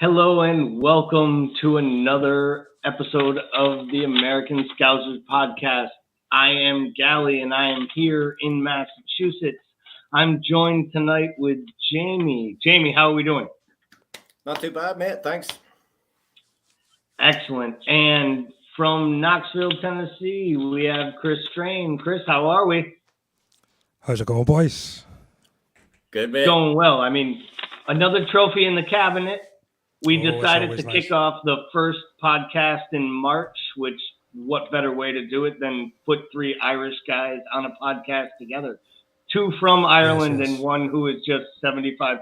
Hello and welcome to another episode of the American Scousers podcast. I am Gally and I am here in Massachusetts. I'm joined tonight with Jamie. Jamie, how are we doing? Not too bad, mate. Thanks. Excellent. And from Knoxville, Tennessee, we have Chris Strain. Chris, how are we? How's it going, boys? Good, mate. Going well. I mean, another trophy in the cabinet. We decided to nice. kick off the first podcast in March, which what better way to do it than put three Irish guys on a podcast together? Two from Ireland Yes. and one who is just 75%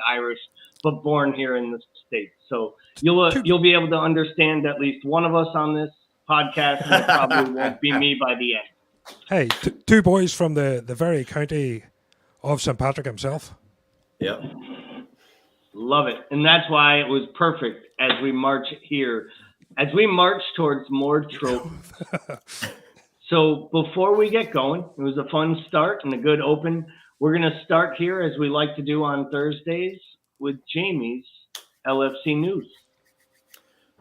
Irish, but born here in the States. So you'll be able to understand at least one of us on this podcast, and it probably won't be me by the end. Hey, two boys from the very county of St. Patrick himself. Yep. Love it. And that's why it was perfect as we march here, as we march towards more trophies. So before we get going, it was a fun start and a good open. We're going to start here, as we like to do on Thursdays, with Jamie's LFC news.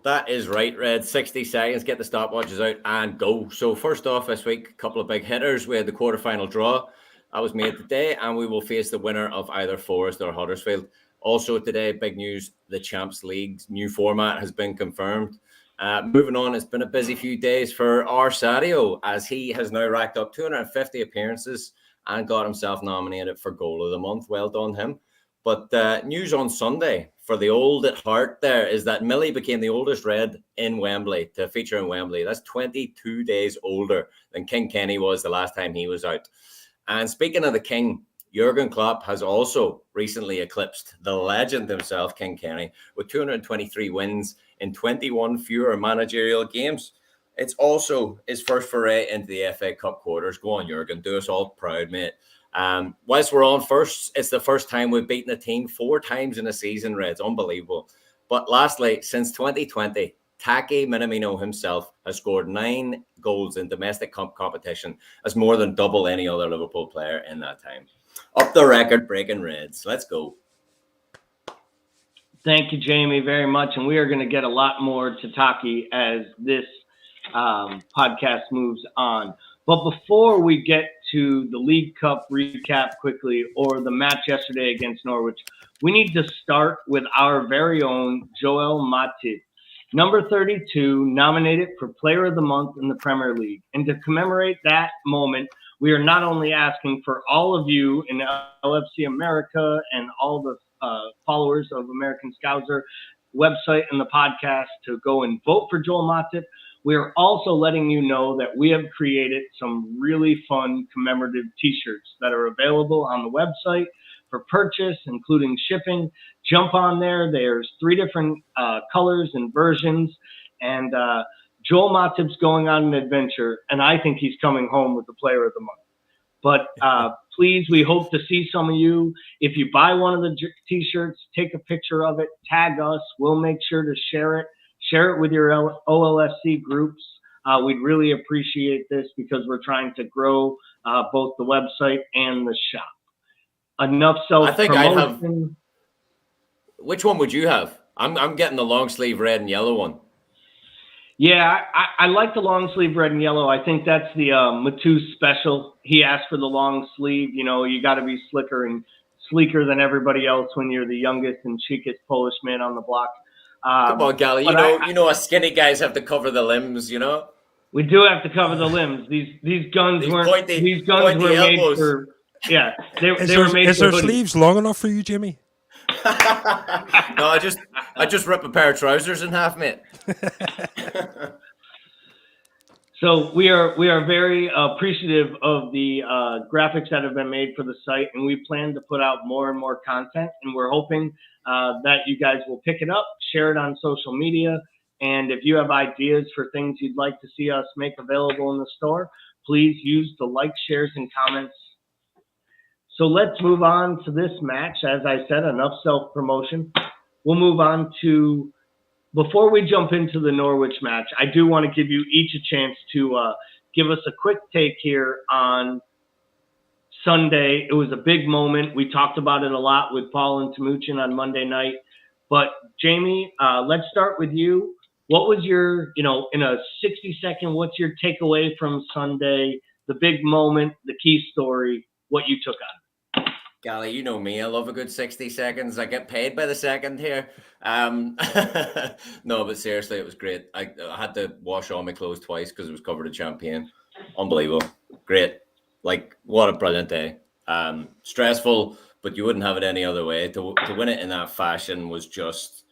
That is right, Red. 60 seconds, get the stopwatches out and go. So first off this week, a couple of big hitters. We had the quarterfinal draw. That was made today, and we will face the winner of either Forest or Huddersfield. Also today, big news, the Champs League's new format has been confirmed. Moving on, it's been a busy few days for our Sadio, as he has now racked up 250 appearances and got himself nominated for Goal of the Month. Well done, him. But news on Sunday for the old at heart there is that Millie became the oldest Red in Wembley to feature in Wembley. That's 22 days older than King Kenny was the last time he was out. And speaking of the King, Jurgen Klopp has also recently eclipsed the legend himself, King Kenny, with 223 wins in 21 fewer managerial games. It's also his first foray into the FA Cup quarters. Go on, Jurgen, do us all proud, mate. Whilst we're on first, it's the first time we've beaten a team 4 times in a season, Reds. Unbelievable. But lastly, since 2020, Taki Minamino himself has scored 9 goals in domestic competition. That's more than double any other Liverpool player in that time. Up the record, breaking Reds. Let's go. Thank you, Jamie, very much. And we are going to get a lot more to Taki as this podcast moves on. But before we get to the League Cup recap quickly, or the match yesterday against Norwich, we need to start with our very own Joel Matip, number 32, nominated for Player of the Month in the Premier League. And to commemorate that moment, we are not only asking for all of you in LFC America and all the followers of American Scouser website and the podcast to go and vote for Joel Matip. We are also letting you know that we have created some really fun commemorative t-shirts that are available on the website for purchase, including shipping. Jump on there. There's 3 different colors and versions. And Joel Matip's going on an adventure, and I think he's coming home with the Player of the Month. But please, we hope to see some of you. If you buy one of the t-shirts, take a picture of it, tag us. We'll make sure to share it. Share it with your OLFC groups. We'd really appreciate this because we're trying to grow both the website and the shop. Enough self-promotion. I think I have. Which one would you have? I'm getting the long sleeve red and yellow one. Yeah, I like the long sleeve red and yellow. I think that's the Matus special. He asked for the long sleeve. You know, you got to be slicker and sleeker than everybody else when you're the youngest and chicest Polish man on the block. Come on, Gally. You know, us skinny guys have to cover the limbs. You know, we do have to cover the limbs. These guns were made for. Yeah, they were made. Is their sleeves long enough for you, Jimmy? No, I just rip a pair of trousers in half, mate. So we are very appreciative of the graphics that have been made for the site, and we plan to put out more and more content. And we're hoping that you guys will pick it up, share it on social media, and if you have ideas for things you'd like to see us make available in the store, please use the like, shares, and comments. So let's move on to this match. As I said, enough self-promotion. We'll move on to, before we jump into the Norwich match, I do want to give you each a chance to give us a quick take here on Sunday. It was a big moment. We talked about it a lot with Paul and Timuchin on Monday night. But Jamie, let's start with you. What was your, in a 60-second, what's your takeaway from Sunday, the big moment, the key story, what you took on? Golly, you know me. I love a good 60 seconds. I get paid by the second here. No, but seriously, it was great. I had to wash all my clothes twice because it was covered in champagne. Unbelievable. Great. Like, what a brilliant day. Stressful, but you wouldn't have it any other way. To win it in that fashion was just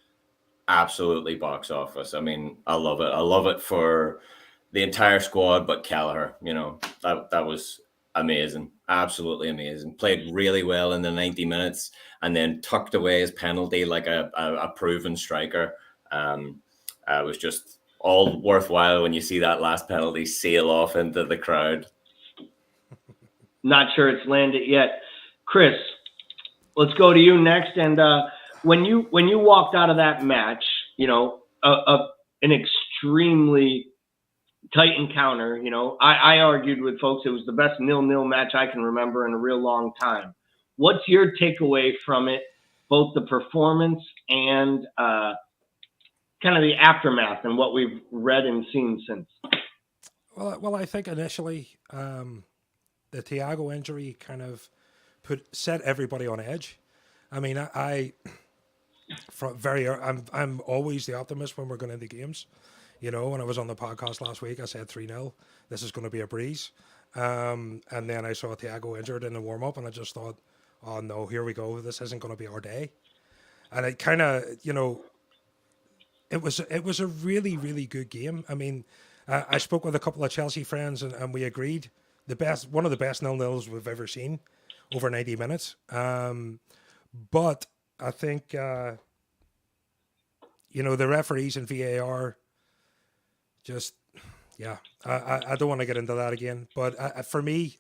absolutely box office. I mean, I love it. I love it for the entire squad, but Kelleher, that was amazing. Absolutely amazing. Played really well in the 90 minutes and then tucked away his penalty like a proven striker. It was just all worthwhile when you see that last penalty sail off into the crowd. Not sure it's landed yet. Chris, let's go to you next. And when you walked out of that match, an extremely tight encounter, I argued with folks it was the best 0-0 match I can remember in a real long time. What's your takeaway from it, both the performance and kind of the aftermath and what we've read and seen since? Well, I think initially the Thiago injury kind of set everybody on edge. I mean, I'm always the optimist when we're going into games. When I was on the podcast last week, I said 3-0. This is going to be a breeze. And then I saw Thiago injured in the warm-up, and I just thought, oh, no, here we go. This isn't going to be our day. And it kind of, it was a really, really good game. I mean, I spoke with a couple of Chelsea friends, and we agreed one of the best 0-0s we've ever seen, over 90 minutes. But I think, the referees and VAR just, I don't want to get into that again. But for me,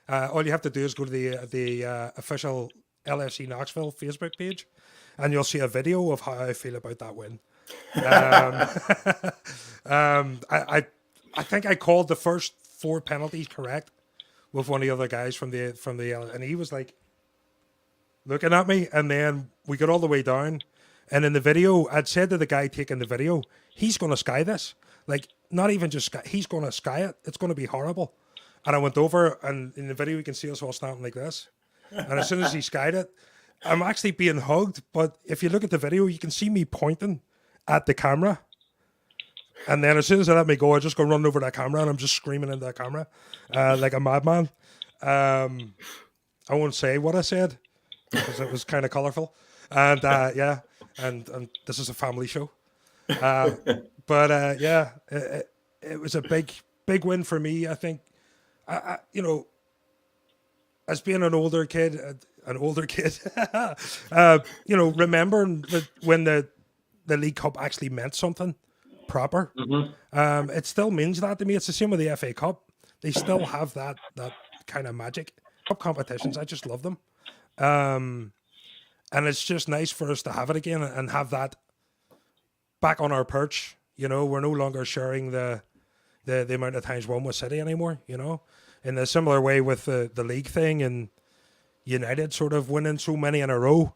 all you have to do is go to the official LFC Knoxville Facebook page, and you'll see a video of how I feel about that win. I think I called the first 4 penalties correct with one of the other guys from the and he was like looking at me, and then we got all the way down, and in the video I'd said to the guy taking the video, he's going to sky this, like not even just sky, he's going to sky it, it's going to be horrible. And I went over, and in the video you can see us all standing like this, and as soon as he skied it, I'm actually being hugged, but if you look at the video you can see me pointing at the camera. And then as soon as I let me go, I just go running over that camera, and I'm just screaming into that camera like a madman. I won't say what I said because it was kind of colorful. And and this is a family show. It was a big win for me. I think, as being an older kid, remembering that when the League Cup actually meant something proper. Mm-hmm. It still means that to me. It's the same with the FA Cup. They still have that kind of magic. Cup competitions, I just love them. And it's just nice for us to have it again and have that back on our perch. We're no longer sharing the amount of times won with City anymore, in a similar way with the league thing and United sort of winning so many in a row.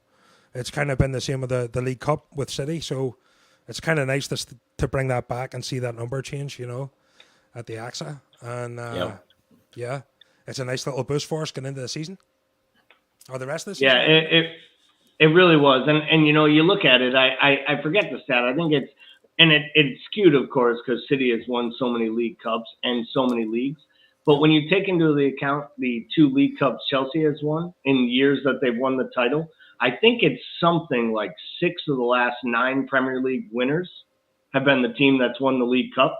It's kind of been the same with the League Cup with City. So it's kind of nice to bring that back and see that number change, at the AXA. And it's a nice little boost for us getting into the season. Or the rest of the season. Yeah, it really was. And you look at it, I forget the stat. I think it's skewed, of course, because City has won so many League Cups and so many leagues. But when you take into the account the 2 League Cups Chelsea has won in years that they've won the title, I think it's something like 6 of the last 9 Premier League winners have been the team that's won the League Cup,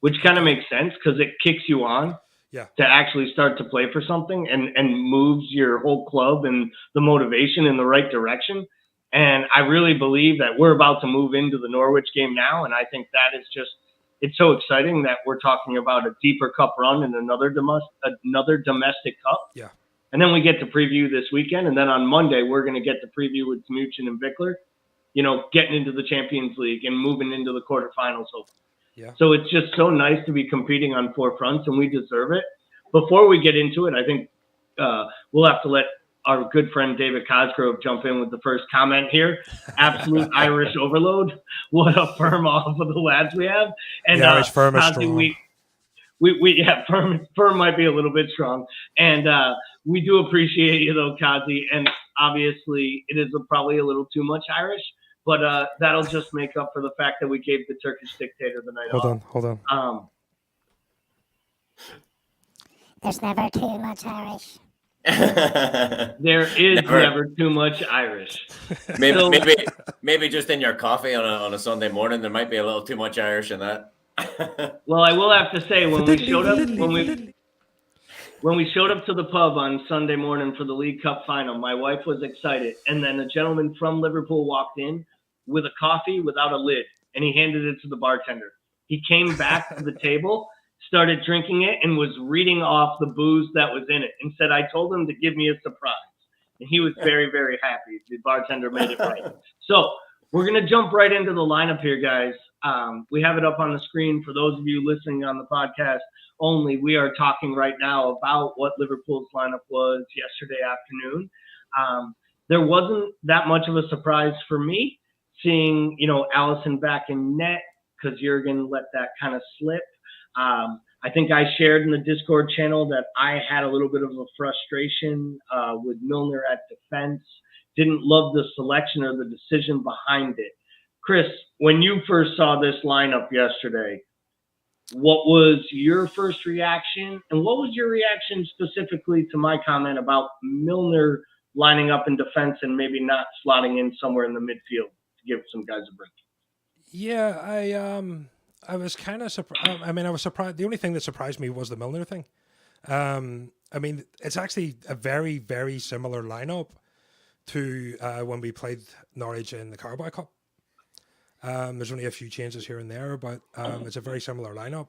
which kind of makes sense because it kicks you on to actually start to play for something and moves your whole club and the motivation in the right direction. And I really believe that we're about to move into the Norwich game now, and I think that is just – it's so exciting that we're talking about a deeper cup run and another domestic cup. Yeah. And then we get to preview this weekend. And then on Monday, we're going to get to preview with Smuchin and Vickler, getting into the Champions League and moving into the quarterfinals. Yeah. So it's just so nice to be competing on 4 fronts, and we deserve it. Before we get into it, I think we'll have to let our good friend David Cosgrove jump in with the first comment here. Absolute Irish overload. What a firm off of the lads we have. And the Irish firm is Kazi, strong. firm might be a little bit strong. And we do appreciate you though, Kazi. And obviously it is probably a little too much Irish, but that'll just make up for the fact that we gave the Turkish dictator the night off. Hold on. There's never too much Irish. There is never too much Irish. Maybe just in your coffee on a Sunday morning, there might be a little too much Irish in that. Well, I will have to say when we showed up to the pub on Sunday morning for the League Cup final, my wife was excited, and then a gentleman from Liverpool walked in with a coffee without a lid, and he handed it to the bartender. He came back to the table, started drinking it, and was reading off the booze that was in it, and said, "I told him to give me a surprise." And he was very, very happy. The bartender made it right. So we're going to jump right into the lineup here, guys. We have it up on the screen for those of you listening on the podcast only. We are talking right now about what Liverpool's lineup was yesterday afternoon. There wasn't that much of a surprise for me seeing, Allison back in net because Jurgen let that kind of slip. I think I shared in the Discord channel that I had a little bit of a frustration with Milner at defense. Didn't love the selection or the decision behind it. Chris, when you first saw this lineup yesterday, what was your first reaction? And what was your reaction specifically to my comment about Milner lining up in defense and maybe not slotting in somewhere in the midfield to give some guys a break? Yeah, I was kind of surprised. I was surprised. The only thing that surprised me was the Milner thing. It's actually a very, very similar lineup to when we played Norwich in the Carabao Cup. There's only a few changes here and there, but it's a very similar lineup.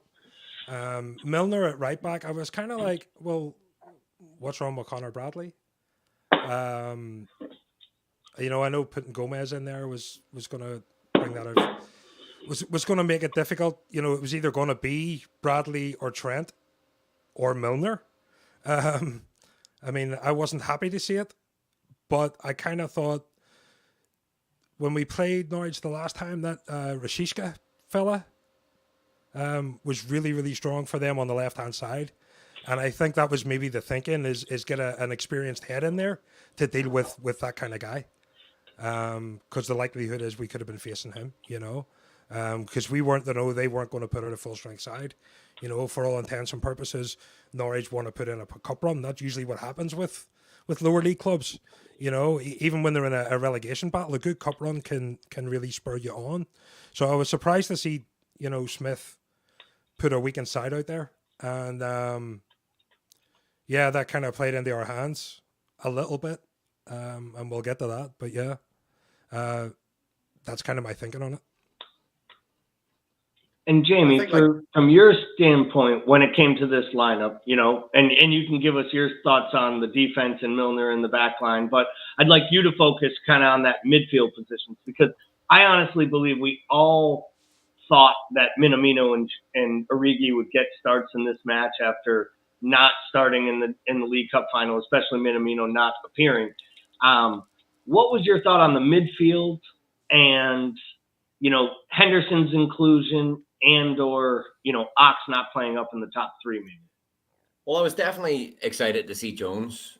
Milner at right back, I was kind of like, well, what's wrong with Connor Bradley? I know putting Gomez in there was going to bring that out. Was going to make it difficult. It was either going to be Bradley or Trent or Milner. I wasn't happy to see it, but I kind of thought when we played Norwich the last time that Rashishka fella was really, really strong for them on the left-hand side. And I think that was maybe the thinking is get an experienced head in there to deal with that kind of guy. Because the likelihood is we could have been facing him, because we weren't they weren't going to put out a full strength side. For all intents and purposes, Norwich want to put in a cup run. That's usually what happens with lower league clubs. Even when they're in a relegation battle, a good cup run can really spur you on. So I was surprised to see, Smith put a weakened side out there. And that kind of played into our hands a little bit. And we'll get to that. But that's kind of my thinking on it. And Jamie, from your standpoint, when it came to this lineup, and you can give us your thoughts on the defense and Milner in the back line, but I'd like you to focus kind of on that midfield positions, because I honestly believe we all thought that Minamino and Origi would get starts in this match after not starting in the League Cup final, especially Minamino not appearing. What was your thought on the midfield and, Henderson's inclusion and or, Ox not playing up in the top three maybe? Well, I was definitely excited to see Jones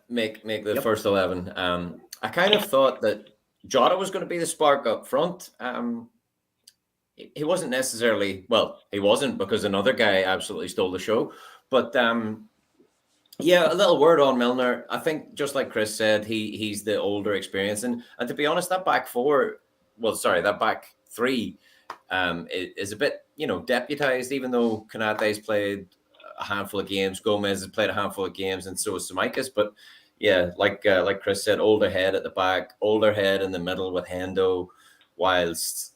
make the first 11. I kind of thought that Jota was going to be the spark up front. He wasn't necessarily, he wasn't, because another guy absolutely stole the show. But a little word on Milner. I think just like Chris said, he's the older experience. And to be honest, that back three is a bit, deputized, even though Konate's played a handful of games, Gomez has played a handful of games, and so is Tsimikas. But like Chris said, older head at the back, older head in the middle with Hendo, whilst,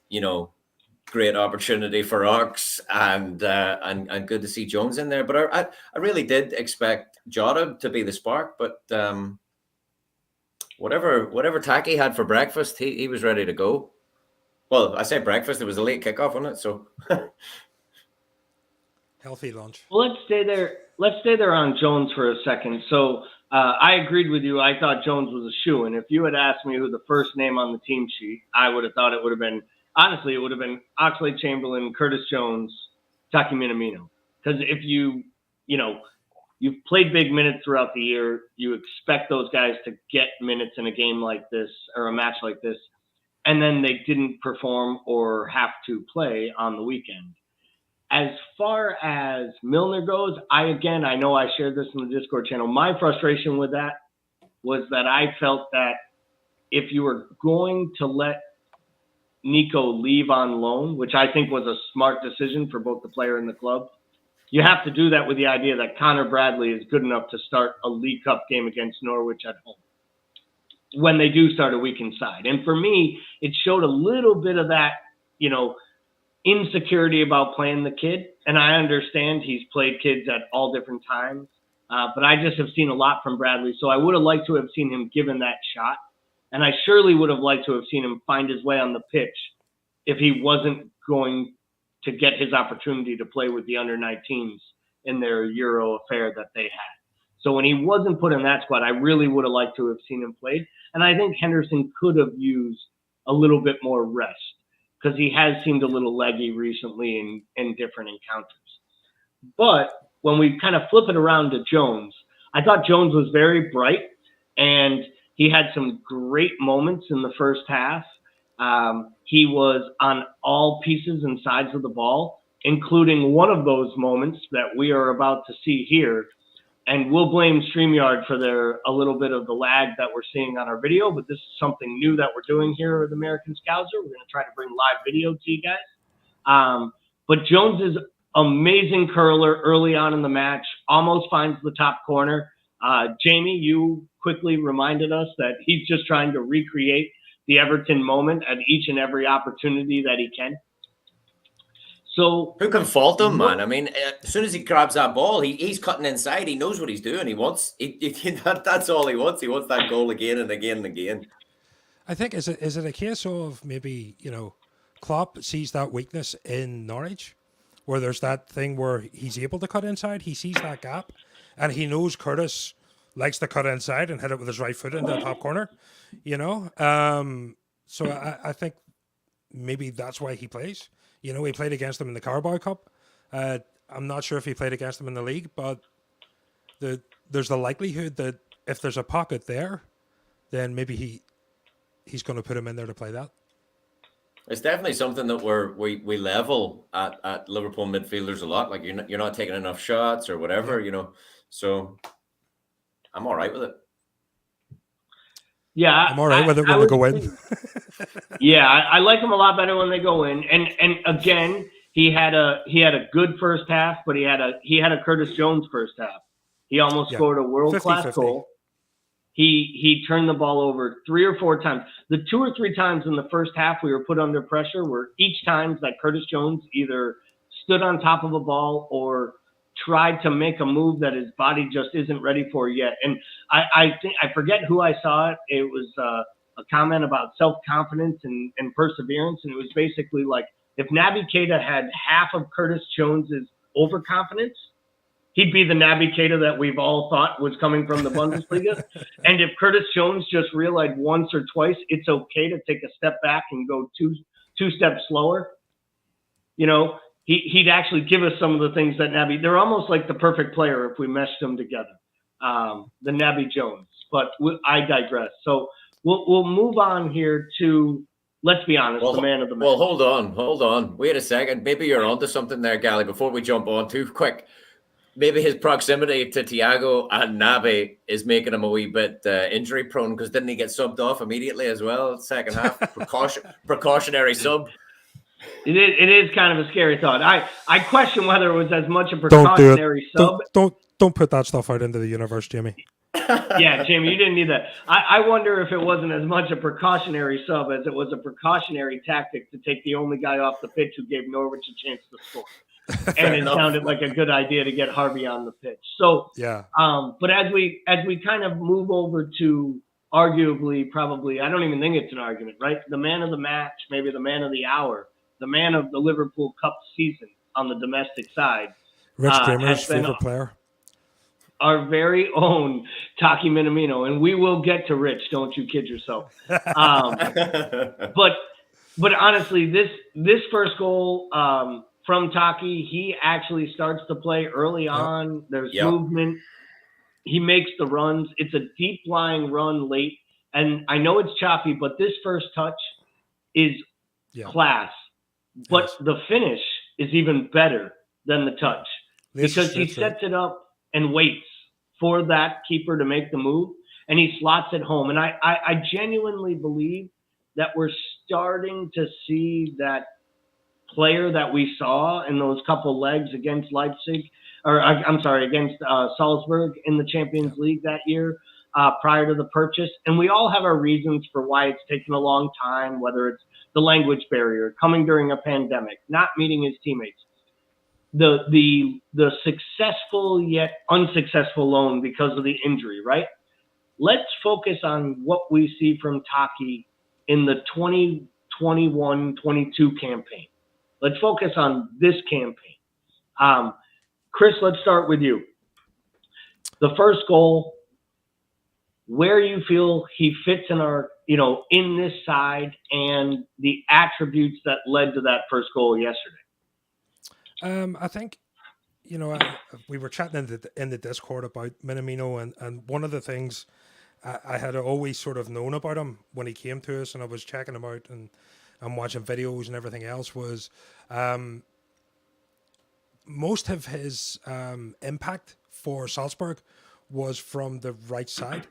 great opportunity for Ox and good to see Jones in there. But I really did expect Jota to be the spark, but whatever Taki had for breakfast, he was ready to go. Well, I say breakfast, it was a late kickoff, wasn't it? So healthy lunch. Well, let's stay there on Jones for a second. So I agreed with you. I thought Jones was a shoo-in. If you had asked me who the first name on the team sheet, I would have thought it would have been, honestly, it would have been Oxlade-Chamberlain, Curtis Jones, Taki Minamino. Because if you've played big minutes throughout the year, you expect those guys to get minutes in a game like this or a match like this, and then they didn't perform or have to play on the weekend. As far as Milner goes, I know I shared this in the Discord channel. My frustration with that was that I felt that if you were going to let Nico leave on loan, which I think was a smart decision for both the player and the club, you have to do that with the idea that Connor Bradley is good enough to start a League Cup game against Norwich at home when they do start a weakened side. And for me, it showed a little bit of that, insecurity about playing the kid. And I understand he's played kids at all different times, but I just have seen a lot from Bradley. So I would have liked to have seen him given that shot. And I surely would have liked to have seen him find his way on the pitch if he wasn't going to get his opportunity to play with the under-19s in their Euro affair that they had. So when he wasn't put in that squad, I really would have liked to have seen him played. And I think Henderson could have used a little bit more rest, because he has seemed a little leggy recently in different encounters. But when we kind of flip it around to Jones, I thought Jones was very bright, and he had some great moments in the first half. He was on all pieces and sides of the ball, including one of those moments that we are about to see here. And we'll blame StreamYard for a little bit of the lag that we're seeing on our video, but this is something new that we're doing here with American Scouser. We're going to try to bring live video to you guys. But Jones's amazing curler early on in the match almost finds the top corner. Jamie, you quickly reminded us that he's just trying to recreate the Everton moment at each and every opportunity that he can. So who can fault him, man? I mean, as soon as he grabs that ball, he's cutting inside. He knows what he's doing. That's all he wants. He wants that goal again and again and again. I think is it a case of maybe Klopp sees that weakness in Norwich, where there's that thing where he's able to cut inside. He sees that gap, and he knows Curtis likes to cut inside and hit it with his right foot in the top corner. So I think maybe that's why he plays. He played against them in the Carabao Cup. I'm not sure if he played against them in the league, but there's the likelihood that if there's a pocket there, then maybe he's going to put him in there to play that. It's definitely something that we level at Liverpool midfielders a lot. Like you're not taking enough shots or whatever, So I'm all right with it. Yeah, I'm all right with it when they go in. Yeah, I like him a lot better when they go in. And again, he had a good first half, but he had a Curtis Jones first half. He almost scored a world-class goal. He turned the ball over 3 or 4 times. The 2 or 3 times in the first half we were put under pressure were each times that Curtis Jones either stood on top of a ball or tried to make a move that his body just isn't ready for yet. And I forget who I saw it. It was a comment about self-confidence and perseverance. And it was basically like, if Naby Keita had half of Curtis Jones's overconfidence, he'd be the Naby Keita that we've all thought was coming from the Bundesliga. And if Curtis Jones just realized once or twice it's okay to take a step back and go two steps slower, he'd actually give us some of the things that they're almost like the perfect player if we meshed them together, the Naby Jones. But I digress. So we'll move on here to, let's be honest, the man of the match. Well, hold on. Wait a second. Maybe you're onto something there, Gally, before we jump on too quick. Maybe his proximity to Thiago and Naby is making him a wee bit injury prone, because didn't he get subbed off immediately as well? Second half, precautionary sub. It is kind of a scary thought. I question whether it was as much a precautionary sub. Don't put that stuff out into the universe, Jamie. Yeah, Jamie, you didn't need that. I wonder if it wasn't as much a precautionary sub as it was a precautionary tactic to take the only guy off the pitch who gave Norwich a chance to score. And it sounded like a good idea to get Harvey on the pitch. So yeah. But as we kind of move over to arguably, probably, I don't even think it's an argument, right? The man of the match, maybe the man of the hour, the man of the Liverpool Cup season on the domestic side. Rich Kramer's favorite player. our very own Taki Minamino, and we will get to Rich. Don't you kid yourself. But honestly, this first goal from Taki, he actually starts to play early on. There's movement. He makes the runs. It's a deep lying run late, and I know it's choppy, but this first touch is class. But the finish is even better than the touch because he sets it up and waits for that keeper to make the move, and he slots it home. And I genuinely believe that we're starting to see that player that we saw in those couple legs against Leipzig, or I'm sorry, against Salzburg in the Champions League that year prior to the purchase. And we all have our reasons for why it's taken a long time, whether it's the language barrier, coming during a pandemic, not meeting his teammates, the successful yet unsuccessful loan because of the injury, right? Let's focus on what we see from Taki in the 2021-22 campaign. Let's focus on this campaign. Chris, let's start with you. The first goal, where you feel he fits in our, in this side, and the attributes that led to that first goal yesterday. I think, we were chatting in the Discord about Minamino, and one of the things I had always sort of known about him when he came to us, and I was checking him out and watching videos and everything else, was most of his impact for Salzburg was from the right side.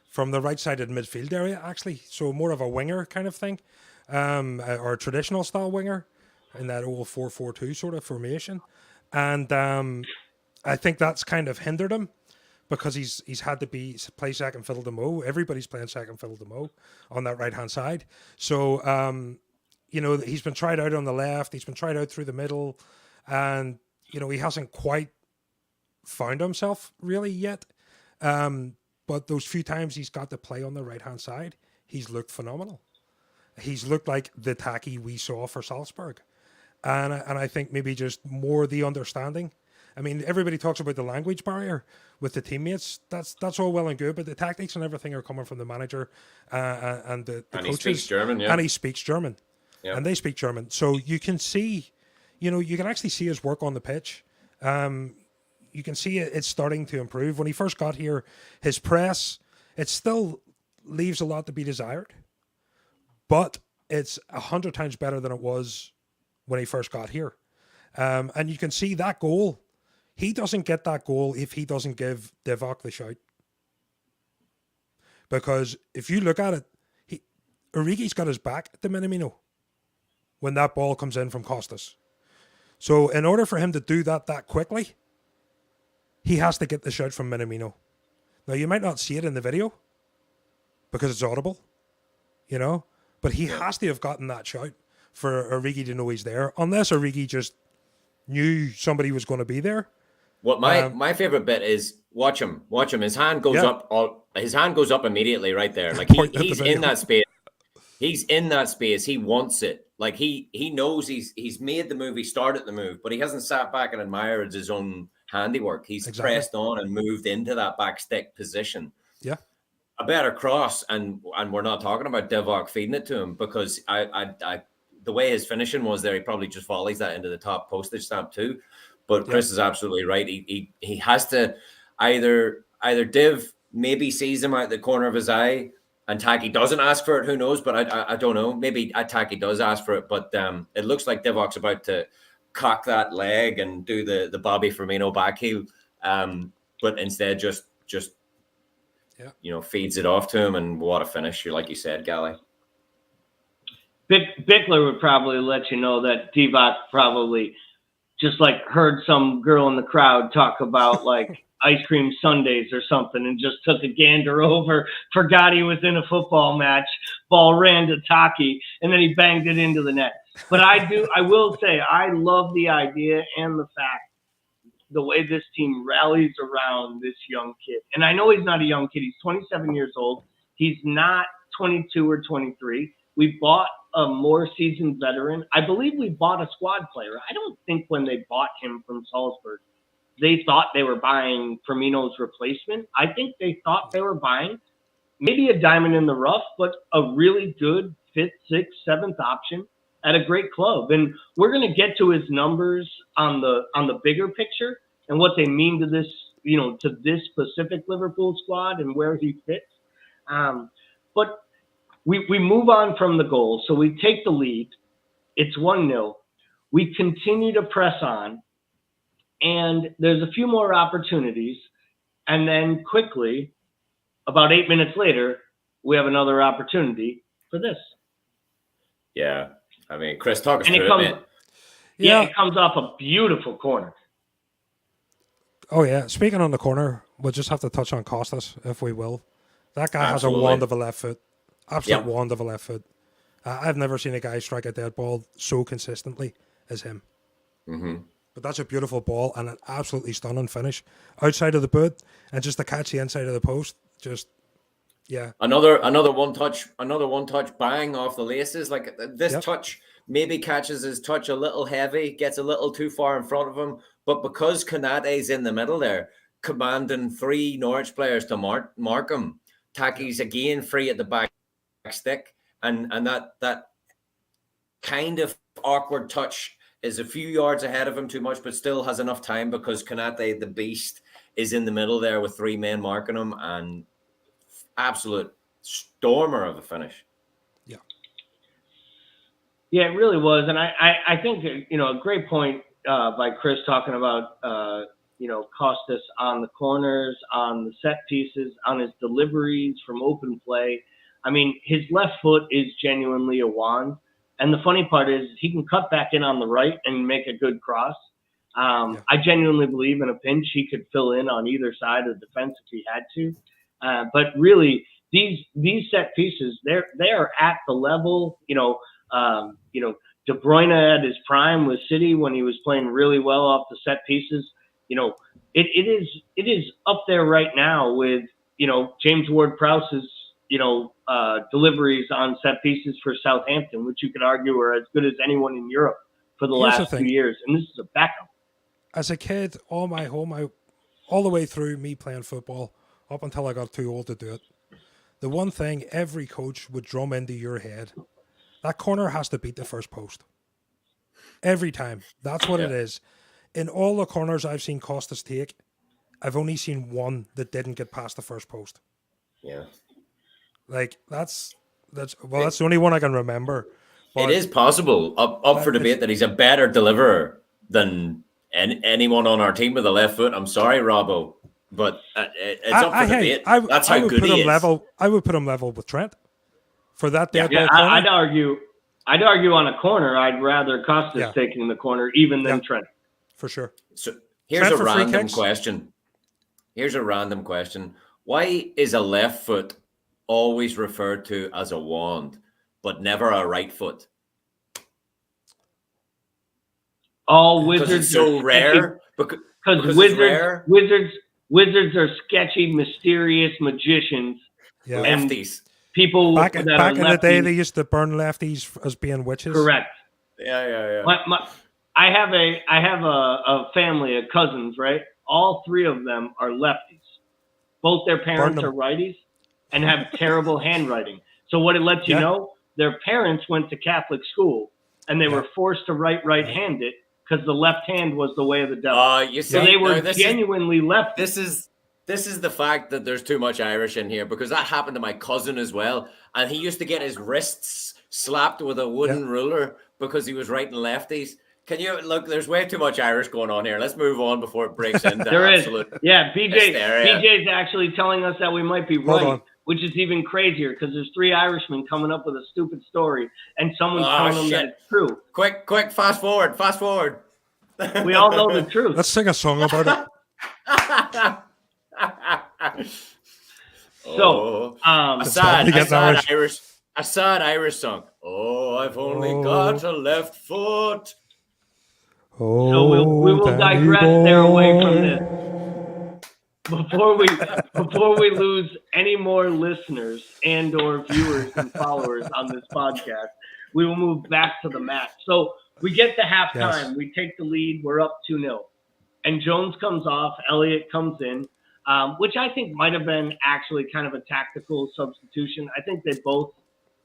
From the right side of the midfield area, actually. So more of a winger kind of thing, or a traditional style winger in that old 4-4-2 sort of formation. And I think that's kind of hindered him because he's had to play second fiddle to Mo. Everybody's playing second fiddle to Mo on that right-hand side. So, he's been tried out on the left. He's been tried out through the middle. And, he hasn't quite found himself really yet. But those few times he's got to play on the right-hand side, he's looked phenomenal. He's looked like the Taki we saw for Salzburg. And I think maybe just more the understanding. I mean, everybody talks about the language barrier with the teammates. That's all well and good, but the tactics and everything are coming from the manager and the coaches. He speaks German, And he speaks German. Yeah. And they speak German. So you can see, you can actually see his work on the pitch. You can see it's starting to improve. When he first got here, his press, it still leaves a lot to be desired, but it's 100 times better than it was when he first got here. And you can see that goal. He doesn't get that goal if he doesn't give Divock the shout. Because if you look at it, Origi's got his back to Minamino when that ball comes in from Costas. So in order for him to do that quickly, he has to get the shout from Minamino. Now, you might not see it in the video because it's audible, but he has to have gotten that shout for Origi to know he's there, unless Origi just knew somebody was going to be there. What my favorite bit is watch him. His hand goes up. His hand goes up immediately right there. Like he's in that space. He's in that space. He wants it. Like he knows he's made the move. He started the move, but he hasn't sat back and admired his own handiwork. He's pressed on and moved into that back stick position. Yeah, a better cross, and we're not talking about Divock feeding it to him, because I the way his finishing was there, he probably just volleys that into the top postage stamp too. But Chris is absolutely right. He has to either Div maybe sees him out the corner of his eye, and Taki doesn't ask for it. Who knows? But I don't know. Maybe Taki does ask for it. But it looks like Divock's about to cock that leg and do the Bobby Firmino backheel, but instead just feeds it off to him, and what a finish! Like you said, Gally. Bickler would probably let you know that Divock probably just like heard some girl in the crowd talk about like ice cream sundaes or something, and just took a gander over, forgot he was in a football match, ball ran to Taki, and then he banged it into the net. But I will say, I love the idea and the fact, the way this team rallies around this young kid. And I know he's not a young kid. He's 27 years old. He's not 22 or 23. We bought a more seasoned veteran. I believe we bought a squad player. I don't think when they bought him from Salzburg, they thought they were buying Firmino's replacement. I think they thought they were buying maybe a diamond in the rough, but a really good 5th, 6th, 7th option at a great club. And we're going to get to his numbers on the bigger picture and what they mean to this, to this specific Liverpool squad and where he fits. But we move on from the goal. So we take the lead. It's 1-0. We continue to press on. And there's a few more opportunities. And then quickly, about 8 minutes later, we have another opportunity for this. Yeah. I mean, Chris, talk us And through it, man. Yeah, it comes off a beautiful corner. Oh, yeah. Speaking on the corner, we'll just have to touch on Costas, if we will. That guy Absolutely. has a wand of a left foot. Absolute Yep. wand of a left foot. I've never seen a guy strike a dead ball so consistently as him. Mm-hmm. But that's a beautiful ball and an absolutely stunning finish. Outside of the boot and just to catch the inside of the post. Just, yeah. Another one touch bang off the laces. Like this touch maybe catches his touch a little heavy, gets a little too far in front of him. But because Konate's in the middle there, commanding 3 Norwich players to mark him, Taki's again free at the back stick. And that kind of awkward touch is a few yards ahead of him too much, but still has enough time because Konate, the beast, is in the middle there with 3 men marking him, and absolute stormer of a finish. Yeah, it really was. And I think, a great point by Chris talking about, Costas on the corners, on the set pieces, on his deliveries from open play. I mean, his left foot is genuinely a wand. And the funny part is he can cut back in on the right and make a good cross. I genuinely believe in a pinch he could fill in on either side of the defense if he had to. But really, these set pieces, they are at the level, De Bruyne at his prime with City when he was playing really well off the set pieces. It is up there right now with, James Ward-Prowse's, deliveries on set pieces for Southampton, which you could argue are as good as anyone in Europe for the last few years. And this is a backup. As a kid, all the way through me playing football, up until I got too old to do it, the one thing every coach would drum into your head, that corner has to beat the first post. Every time. That's what it is. In all the corners I've seen Costas take, I've only seen one that didn't get past the first post. Yeah. Like, that's the only one I can remember. It is possible, up for debate, that he's a better deliverer than anyone on our team with a left foot. I'm sorry, Robbo, but it's up for debate. That's how good he is. I would put him level with Trent for that dead ball corner. I'd argue on a corner, I'd rather Costas taking the corner even than Trent. For sure. So here's a random question. Why is a left foot always referred to as a wand, but never a right foot? All wizards it's so rare. Because wizards are sketchy, mysterious magicians. Yeah. And lefties. People back in the day, they used to burn lefties as being witches. Correct. Yeah. I have a family of cousins, right? All 3 of them are lefties. Both their parents are righties and have terrible handwriting. So what it lets you know, their parents went to Catholic school and they were forced to write right-handed because the left hand was the way of the devil. So they were genuinely lefty. This is the fact that there's too much Irish in here, because that happened to my cousin as well. And he used to get his wrists slapped with a wooden ruler because he was writing lefties. Can you look? There's way too much Irish going on here. Let's move on before it breaks into absolute. Yeah, BJ's actually telling us that we might be right, which is even crazier because there's 3 Irishmen coming up with a stupid story and someone's telling them that it's true. Quick, fast forward. We all know the truth. Let's sing a song about it. So, a sad Irish song. Oh, I've only got a left foot. So we will digress there away from this. Before we lose any more listeners and or viewers and followers on this podcast, we will move back to the match. So we get to halftime. We take the lead. We're up 2-0. and Jones comes off, Elliott comes in, which I think might have been actually kind of a tactical substitution. I think they both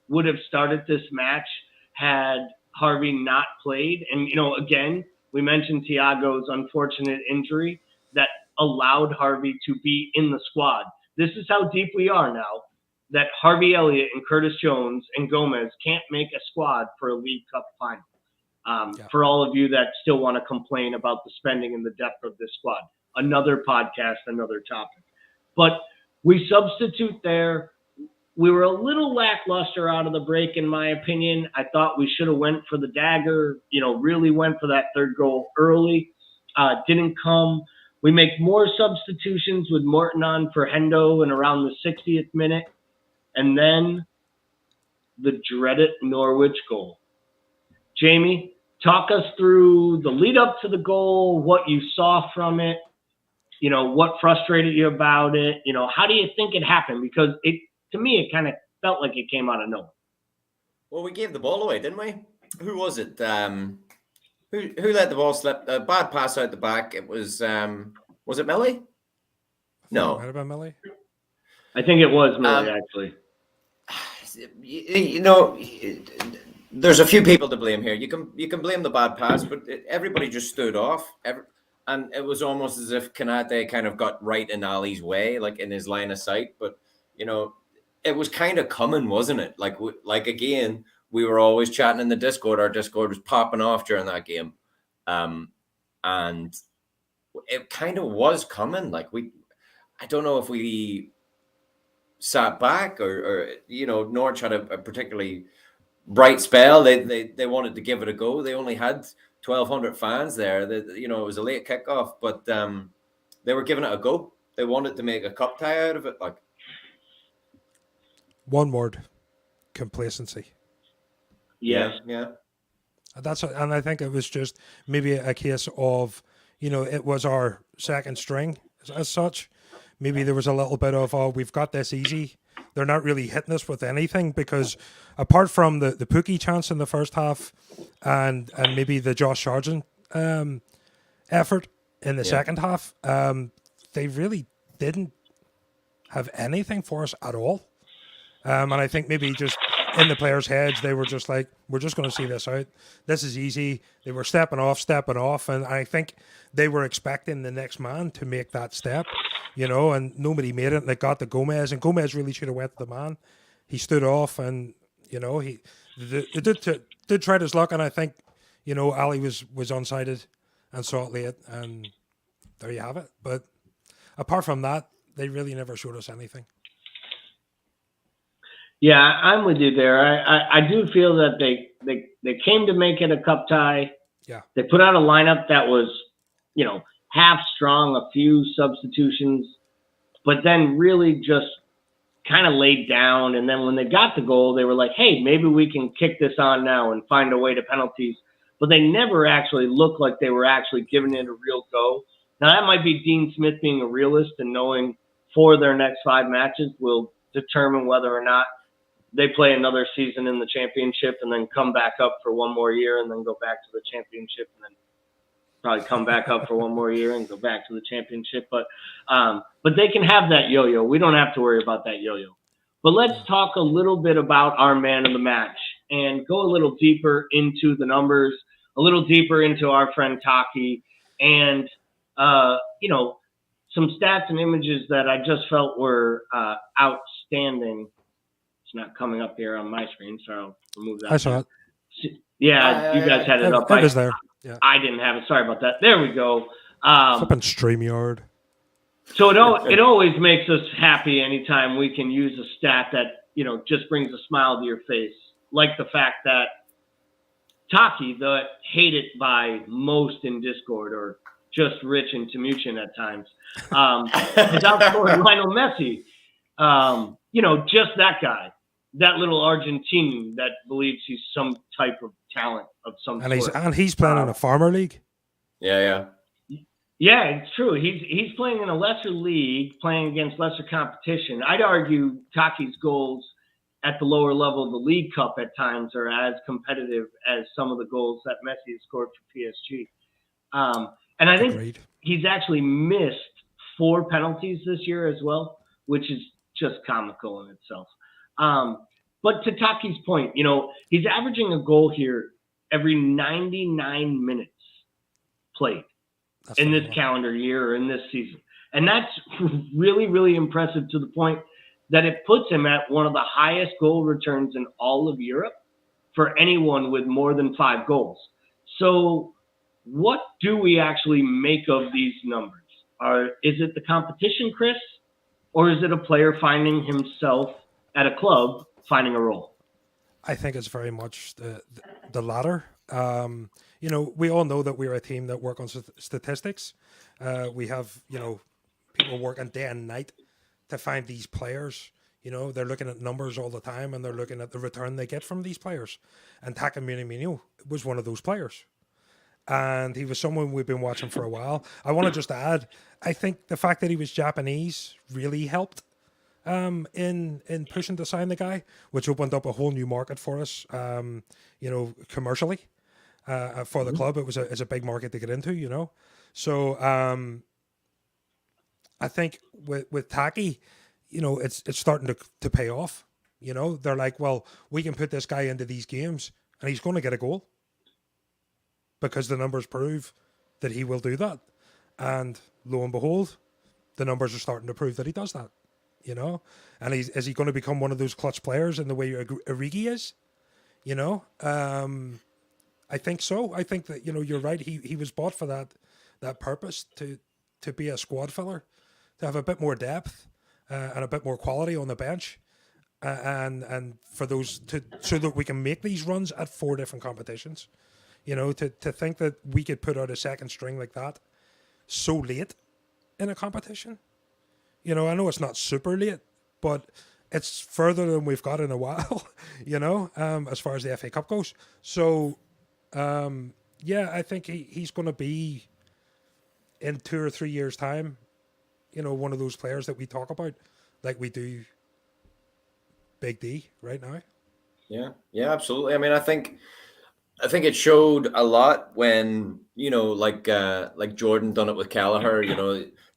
would have started this match had Harvey not played. And, again, we mentioned Thiago's unfortunate injury that allowed Harvey to be in the squad. This is how deep we are now, that Harvey Elliott and Curtis Jones and Gomez can't make a squad for a League Cup final. For all of you that still want to complain about the spending and the depth of this squad, another podcast, another topic. But we substitute there. We were a little lackluster out of the break, in my opinion. I thought we should have went for the dagger, really went for that third goal early. Didn't come. We make more substitutions with Morton on for Hendo in around the 60th minute. And then the dreaded Norwich goal. Jamie, talk us through the lead up to the goal, what you saw from it, what frustrated you about it. How do you think it happened? Because to me, it kind of felt like it came out of nowhere. Well, we gave the ball away, didn't we? Who was it? Who let the ball slip? A bad pass out the back. It was it Millie? No. Might have been Millie. I think it was Millie, actually. There's a few people to blame here. You can blame the bad pass, but everybody just stood off. And it was almost as if Kanate kind of got right in Ali's way, like in his line of sight. But, it was kind of coming, wasn't it? Like again, we were always chatting in the Discord. Our Discord was popping off during that game. And it kind of was coming. I don't know if we sat back or Norwich had a particularly bright spell. They wanted to give it a go. They only had 1,200 fans there. It was a late kickoff, but they were giving it a go. They wanted to make a cup tie out of it. One word: complacency. Yes. Yeah. And I think it was just maybe a case of, it was our second string as such. Maybe there was a little bit of, we've got this easy. They're not really hitting us with anything, because apart from the Pookie chance in the first half and maybe the Josh Sargent effort in the second half, they really didn't have anything for us at all. And I think maybe just in the players' heads, they were just like, we're just going to see this out. This is easy. They were stepping off. And I think they were expecting the next man to make that step, and nobody made it. And they got to Gomez, and Gomez really should have went to the man. He stood off, and, he did try his luck. And I think, Ali was unsighted and saw it late, and there you have it. But apart from that, they really never showed us anything. Yeah, I'm with you there. I do feel that they came to make it a cup tie. Yeah. They put out a lineup that was, half strong, a few substitutions, but then really just kind of laid down. And then when they got the goal, they were like, hey, maybe we can kick this on now and find a way to penalties. But they never actually looked like they were actually giving it a real go. Now, that might be Dean Smith being a realist and knowing for their next 5 matches will determine whether or not they play another season in the championship and then come back up for one more year and then go back to the championship and then probably come back up for one more year and go back to the championship. But they can have that yo-yo. We don't have to worry about that yo-yo. But let's talk a little bit about our man of the match and go a little deeper into the numbers, a little deeper into our friend Taki, and, some stats and images that I just felt were outstanding. It's not coming up here on my screen, so I'll remove that. I saw it. Yeah, you guys had it up. It was there. Yeah. I didn't have it. Sorry about that. There we go. Flipping StreamYard. So it always makes us happy anytime we can use a stat that, just brings a smile to your face. Like the fact that Taki, the hated by most in Discord, or just Rich and Timuchin at times, has outscored Lionel Messi. Just that guy. That little Argentinian that believes he's some type of talent of some sort. And he's playing in a farmer league. Yeah. Yeah, it's true. He's playing in a lesser league, playing against lesser competition. I'd argue Taki's goals at the lower level of the League Cup at times are as competitive as some of the goals that Messi has scored for PSG. And I think Agreed. he's actually missed 4 penalties this year as well, which is just comical in itself. But to Taki's point, he's averaging a goal here every 99 minutes played in this calendar year or in this season. And that's really, really impressive to the point that it puts him at one of the highest goal returns in all of Europe for anyone with more than 5 goals. So what do we actually make of these numbers? Is it the competition, Chris? Or is it a player finding himself at a club, finding a role? I think it's very much the latter. We all know that we're a team that work on statistics. We have, people working day and night to find these players. They're looking at numbers all the time, and they're looking at the return they get from these players. And Taka Minamino was one of those players. And he was someone we've been watching for a while. I want to just add, I think the fact that he was Japanese really helped in pushing to sign the guy, which opened up a whole new market for us, commercially. For the club, it's a big market to get into, So I think with Taki, it's starting to pay off. They're like, well, we can put this guy into these games and he's going to get a goal because the numbers prove that he will do that. And lo and behold, the numbers are starting to prove that he does that. And is he going to become one of those clutch players in the way Origi is? I think so. I think that, you're right. He was bought for that purpose to be a squad filler, to have a bit more depth and a bit more quality on the bench, and for those so that we can make these runs at 4 different competitions. To think that we could put out a second string like that so late in a competition. I know it's not super late, but it's further than we've got in a while, as far as the FA Cup goes. So, I think he's going to be, in 2 or 3 years' time, one of those players that we talk about like we do Big D right now. Yeah, absolutely. I mean, I think it showed a lot when, like Jordan done it with Kelleher,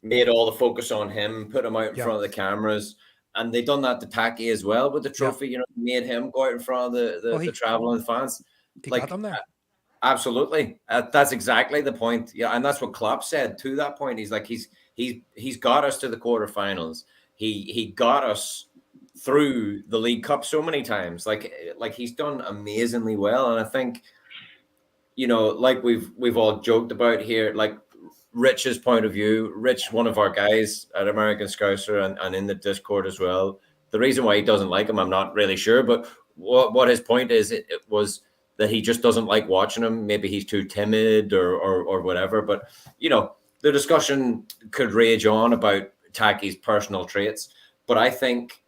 made all the focus on him, put him out in front of the cameras. And they done that to Taki as well with the trophy, made him go out in front of the traveling fans. He got them there. Absolutely. That's exactly the point. Yeah, and that's what Klopp said to that point. He's like, he's got us to the quarterfinals. He got us through the League Cup so many times. Like he's done amazingly well. And I think, like we've all joked about here, like Rich's point of view, Rich, one of our guys at American Scouser and in the Discord as well. The reason why he doesn't like him, I'm not really sure, but what his point is, it was that he just doesn't like watching him. Maybe he's too timid or whatever. But, the discussion could rage on about Taki's personal traits. But I think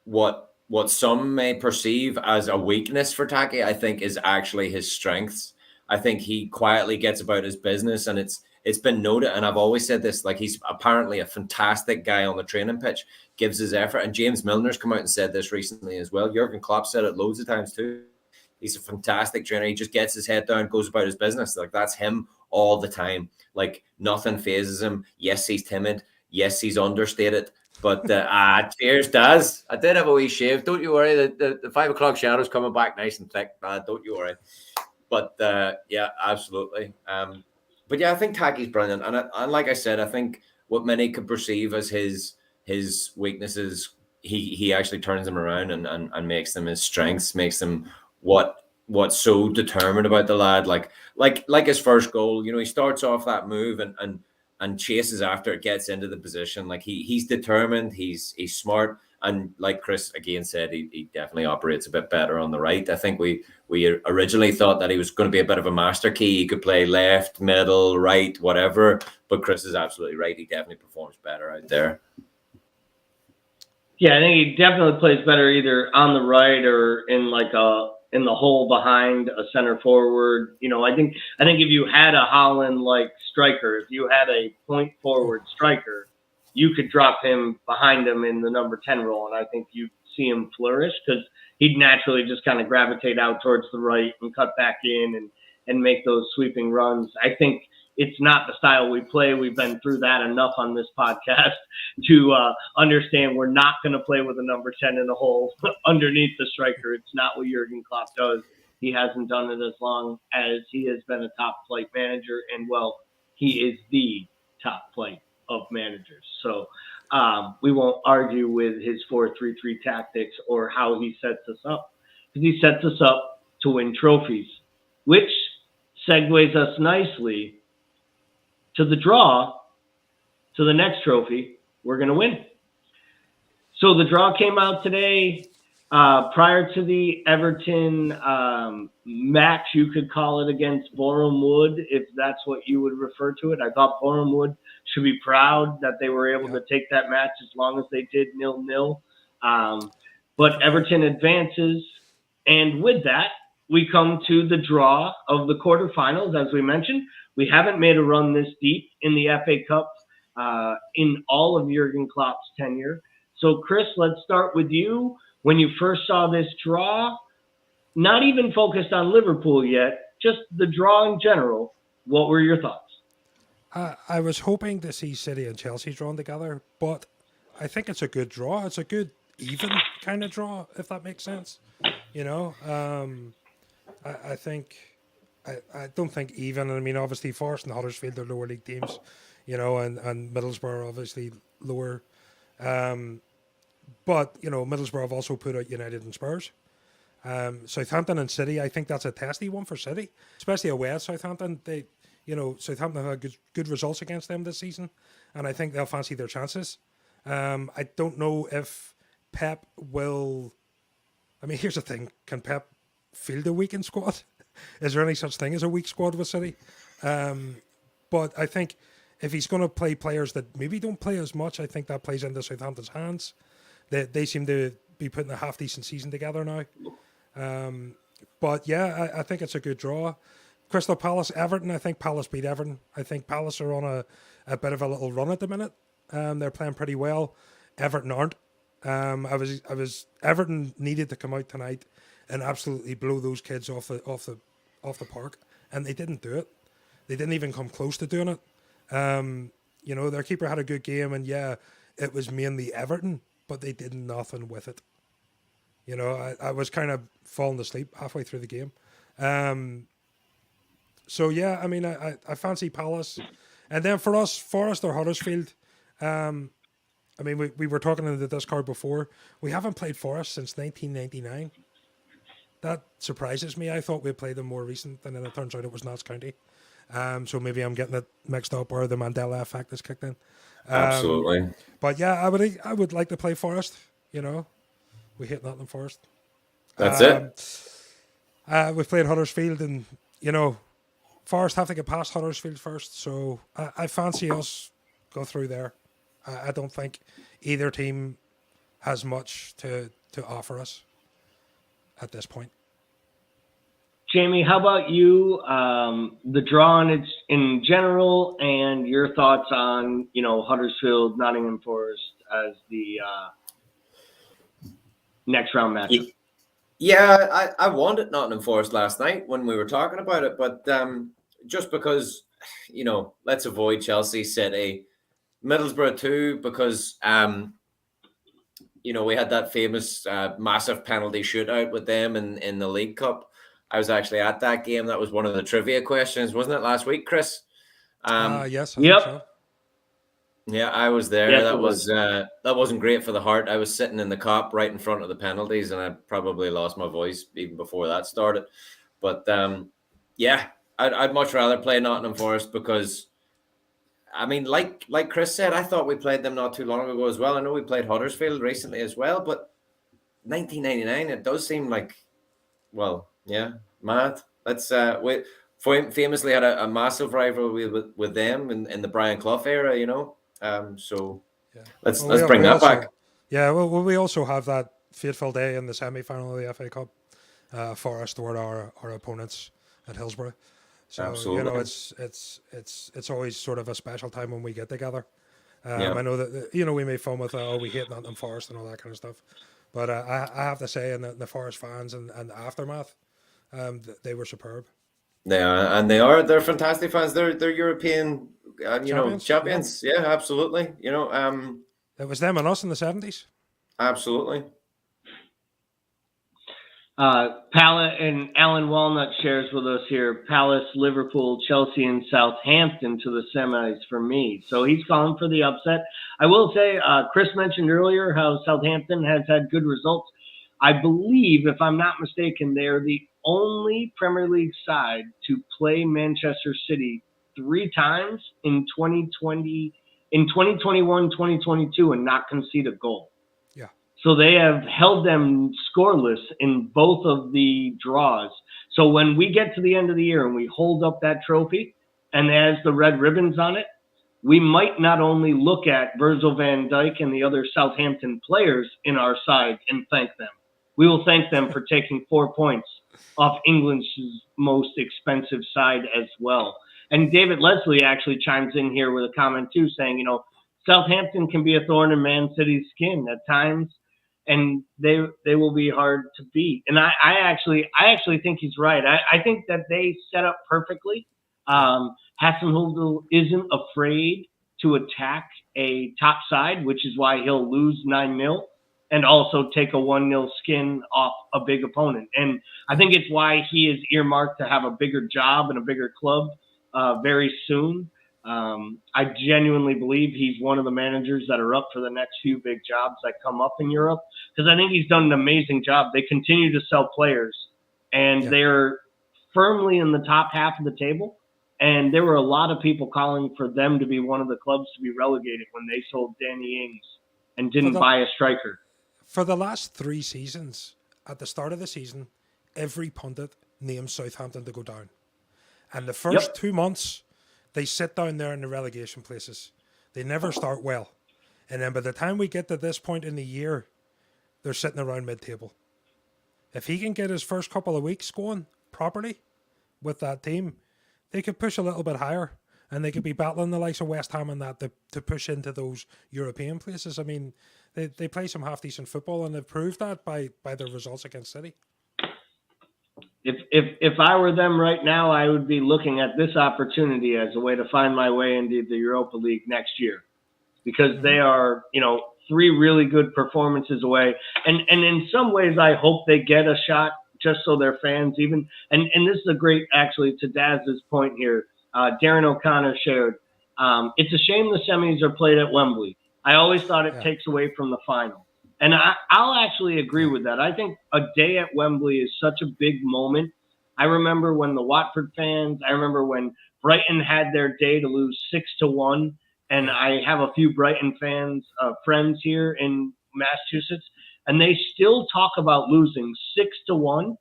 what some may perceive as a weakness for Taki, I think is actually his strengths. I think he quietly gets about his business, and it's been noted. And I've always said this, like, he's apparently a fantastic guy on the training pitch, gives his effort. And James Milner's come out and said this recently as well. Jurgen Klopp said it loads of times too. He's a fantastic trainer. He just gets his head down, goes about his business. Like, that's him all the time. Like, nothing phases him. Yes, he's timid. Yes, he's understated. But cheers, Daz. I did have a wee shave. Don't you worry. The 5 o'clock shadow's coming back nice and thick. Don't you worry. But yeah, absolutely. But yeah, I think Taki's brilliant. And like I said, I think what many could perceive as his weaknesses, he actually turns them around and makes them his strengths, makes them what's so determined about the lad. Like his first goal, he starts off that move and chases after it, gets into the position. Like he's determined, he's smart, and like Chris again said, he definitely operates a bit better on the right. I think we originally thought that he was going to be a bit of a master key. He could play left, middle, right, whatever. But Chris is absolutely right. He definitely performs better out there. Yeah, I think he definitely plays better either on the right or in the hole behind a center forward. I think if you had a Holland-like striker, if you had a point forward striker, you could drop him behind him in the number 10 role, and I think you'd see him flourish because he'd naturally just kind of gravitate out towards the right and cut back in and make those sweeping runs. I think it's not the style we play. We've been through that enough on this podcast to understand we're not going to play with a number 10 in the hole underneath the striker. It's not what Jurgen Klopp does. He hasn't done it as long as he has been a top flight manager, and well, he is the top flight of managers. So we won't argue with his 4-3-3 tactics or how he sets us up, because he sets us up to win trophies, which segues us nicely to the draw, to the next trophy we're going to win. So the draw came out today. Prior to the Everton match, you could call it, against Boreham Wood, if that's what you would refer to it. I thought Boreham Wood should be proud that they were able to take that match as long as they did, 0-0. But Everton advances, and with that, we come to the draw of the quarterfinals. As we mentioned, we haven't made a run this deep in the FA Cup in all of Jurgen Klopp's tenure. So, Chris, let's start with you. When you first saw this draw, not even focused on Liverpool yet, just the draw in general, what were your thoughts? I was hoping to see City and Chelsea drawn together, but I think it's a good draw. It's a good, even kind of draw, if that makes sense. You know, I think, I don't think even. I mean, obviously, Forest and Huddersfield are lower league teams, you know, and Middlesbrough obviously lower. But, you know, Middlesbrough have also put out United and Spurs. Southampton and City, I think that's a testy one for City, especially away at Southampton. Southampton have had good results against them this season, and I think they'll fancy their chances. I don't know if Pep will... I mean, here's the thing. Can Pep field a weakened squad? Is there any such thing as a weak squad with City? But I think if he's going to play players that maybe don't play as much, I think that plays into Southampton's hands. They seem to be putting a half-decent season together now. But yeah, I think it's a good draw. Crystal Palace, Everton, I think Palace beat Everton. I think Palace are on a bit of a little run at the minute. They're playing pretty well. Everton aren't. Everton needed to come out tonight and absolutely blow those kids off the park, and they didn't do it. They didn't even come close to doing it. You know, their keeper had a good game, and yeah, it was mainly Everton, but they did nothing with it. You know, I was kind of falling asleep halfway through the game. So yeah, I mean, I fancy Palace, and then for us, Forest or Huddersfield. I mean, we were talking in the Discord before. We haven't played Forest since 1999. That surprises me. I thought we'd played them more recent, and then it turns out it was Notts County. So maybe I'm getting it mixed up, or the Mandela effect has kicked in. Absolutely. But yeah, I would like to play Forest. You know, we hate Nottingham Forest. That's it. We've played Huddersfield, and you know, Forest have to get past Huddersfield first. So I fancy us go through there. I don't think either team has much to offer us at this point. Jamie, how about you? The draw in general, and your thoughts on, you know, Huddersfield, Nottingham Forest as the next round matchup. Yeah, I wanted Nottingham Forest last night when we were talking about it, but just because, you know, let's avoid Chelsea, City, Middlesbrough too, because you know, we had that famous massive penalty shootout with them in the League Cup. I was actually at that game. That was one of the trivia questions, wasn't it, last week, Chris? Yes. I think so. Yeah, I was there. Yes, that wasn't great for the heart. I was sitting in the cop right in front of the penalties, and I probably lost my voice even before that started. But yeah, I'd much rather play Nottingham Forest because, I mean, like Chris said, I thought we played them not too long ago as well. I know we played Huddersfield recently as well, but 1999, it does seem like, well, yeah, mad. We famously had a massive rivalry with them in the Brian Clough era, you know. So yeah. let's bring that back. Yeah, well, we also have that fateful day in the semi-final of the FA Cup. Forest were our opponents at Hillsborough. So Absolutely. you know, it's always sort of a special time when we get together. Yeah. I know that, you know, we made fun with we hate Nottingham Forest and all that kind of stuff, but I have to say, in the Forest fans and the aftermath, they were superb. They're fantastic fans. They're European, Champions. champions. Yeah, absolutely. It was them and us in the 70s. Absolutely. Palace and Alan Walnut shares with us here. Palace, Liverpool, Chelsea, and Southampton to the semis for me. So he's calling for the upset. I will say, Chris mentioned earlier how Southampton has had good results. I believe, if I'm not mistaken, they're the only Premier League side to play Manchester City 3 times in 2021, 2022, and not concede a goal. So they have held them scoreless in both of the draws. So when we get to the end of the year and we hold up that trophy and it has the red ribbons on it, we might not only look at Virgil van Dijk and the other Southampton players in our side and thank them. We will thank them for taking 4 points off England's most expensive side as well. And David Leslie actually chimes in here with a comment too, saying, Southampton can be a thorn in Man City's skin at times, and they will be hard to beat. And I actually think he's right. I think that they set up perfectly. Hasenhüttl isn't afraid to attack a top side, which is why he'll lose 9-0 and also take a 1-0 skin off a big opponent. And I think it's why he is earmarked to have a bigger job and a bigger club very soon. I genuinely believe he's one of the managers that are up for the next few big jobs that come up in Europe, because I think he's done an amazing job. They continue to sell players, and they're firmly in the top half of the table. And there were a lot of people calling for them to be one of the clubs to be relegated when they sold Danny Ings and didn't buy a striker. For the last 3 seasons, at the start of the season, every pundit named Southampton to go down. And the first 2 months, they sit down there in the relegation places. They never start well. And then by the time we get to this point in the year, they're sitting around mid-table. If he can get his first couple of weeks going properly with that team, they could push a little bit higher, and they could be battling the likes of West Ham and that to push into those European places. I mean, they play some half-decent football, and they've proved that by their results against City. If I were them right now, I would be looking at this opportunity as a way to find my way into the Europa League next year, because they are, 3 really good performances away. And in some ways, I hope they get a shot just so their fans even. And this is a great, actually, to Daz's point here. Darren O'Connor shared, it's a shame the semis are played at Wembley. I always thought it takes away from the final. And I'll actually agree with that. I think a day at Wembley is such a big moment. I remember when the Watford fans, I remember when Brighton had their day to lose 6-1. And I have a few Brighton fans, friends here in Massachusetts, and they still talk about losing 6-1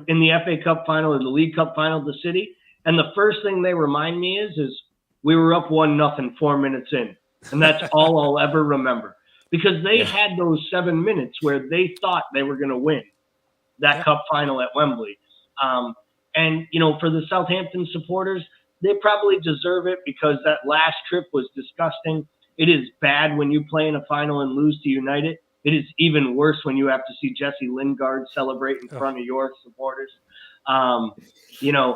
in the FA Cup final or the League Cup final to City. And the first thing they remind me is we were up 1-0 4 minutes in. And that's all I'll ever remember. Because they had those 7 minutes where they thought they were going to win that cup final at Wembley. And, for the Southampton supporters, they probably deserve it because that last trip was disgusting. It is bad when you play in a final and lose to United. It is even worse when you have to see Jesse Lingard celebrate in front of your supporters.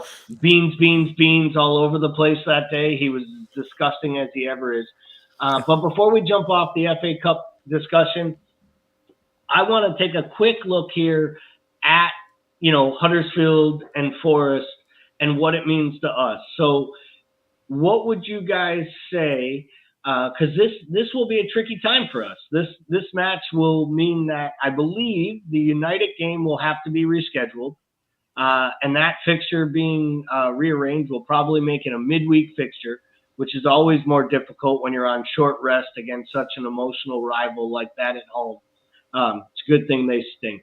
Beans all over the place that day. He was disgusting as he ever is. But before we jump off the FA Cup discussion, I want to take a quick look here at, Huddersfield and Forest and what it means to us. So what would you guys say? Because this will be a tricky time for us. This match will mean that I believe the United game will have to be rescheduled. And that fixture being rearranged will probably make it a midweek fixture, which is always more difficult when you're on short rest against such an emotional rival like that at home. It's a good thing they stink.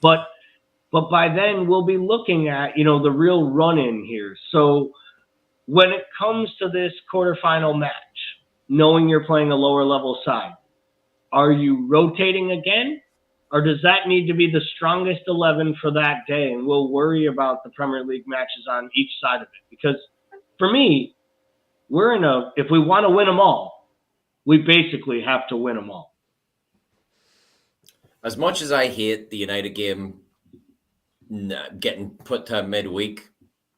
But by then we'll be looking at, the real run-in here. So when it comes to this quarterfinal match, knowing you're playing a lower level side, are you rotating again? Or does that need to be the strongest 11 for that day? And we'll worry about the Premier League matches on each side of it. Because for me, if we want to win them all, we basically have to win them all. As much as I hate the United game getting put to midweek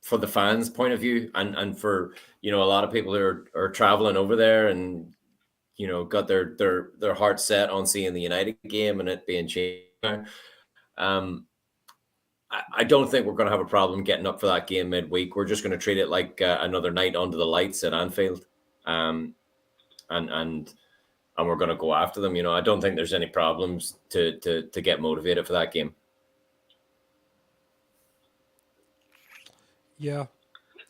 for the fans' point of view, and for a lot of people who are traveling over there and got their heart set on seeing the United game and it being changed. I don't think we're going to have a problem getting up for that game midweek. We're just going to treat it like another night under the lights at Anfield, and we're going to go after them. I don't think there's any problems to get motivated for that game. Yeah.